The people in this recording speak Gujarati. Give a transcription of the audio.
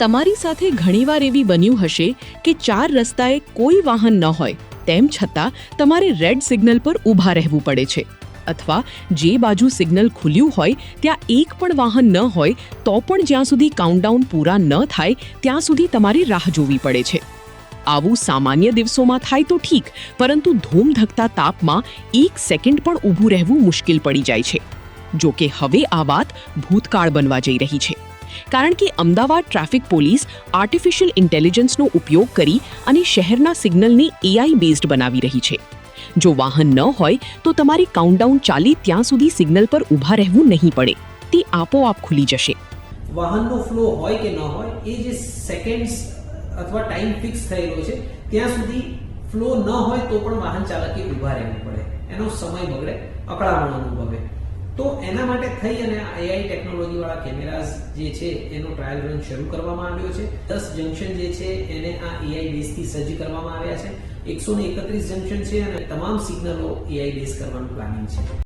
તમારી સાથે ઘણીવાર એવી બન્યું હશે કે 4 રસ્તાએ કોઈ વાહન ન હોય તેમ છતાં તમારે રેડ સિગ્નલ પર ઊભા રહેવું પડે છે, અથવા જે બાજુ સિગ્નલ ખુલ્યું હોય ત્યાં એક પણ વાહન ન હોય તો પણ જ્યાં સુધી કાઉન્ટડાઉન પૂરા ન થાય ત્યાં સુધી તમારે રાહ જોવી પડે છે. આવું સામાન્ય દિવસોમાં થાય તો ઠીક, પરંતુ ધૂમધકતા તાપમાં 1 સેકન્ડ પણ ઊભું રહેવું મુશ્કેલ પડી જાય છે. જો કે હવે આ વાત ભૂતકાળ બનવા જઈ રહી છે, કારણ કે અમદાવાદ ટ્રાફિક પોલીસ આર્ટિફિશિયલ ઇન્ટેલિજન્સનો ઉપયોગ કરી અને શહેરના સિગ્નલને AI બેઝડ બનાવી રહી છે. જો વાહન ન હોય તો તમારે કાઉન્ટડાઉન ચાલે ત્યાં સુધી સિગ્નલ પર ઊભા રહેવું નહીં પડે, તે આપોઆપ ખુલી જશે. વાહનનો ફ્લો હોય કે ન હોય, એ જે સેકન્ડ્સ અથવા ટાઈમ ફિક્સ થયેલો છે ત્યાં સુધી ફ્લો ન હોય તો પણ વાહન ચાલકે ઊભા રહેવું પડે, એનો સમય બગડે, અકળામણ અનુભવે. તો એના માટે થઈ અને AI ટેકનોલોજી વાળા કેમેરાઝ જે છે એનો ટ્રાયલ રન શરૂ કરવામાં આવ્યો છે. 10 જંકશન જે છે એને આ AI બેઝથી સજ્જ કરવામાં આવ્યા છે. 131 જંકશન છે અને તમામ સિગ્નલો AI બેઝ કરવાનું પ્લાનિંગ છે.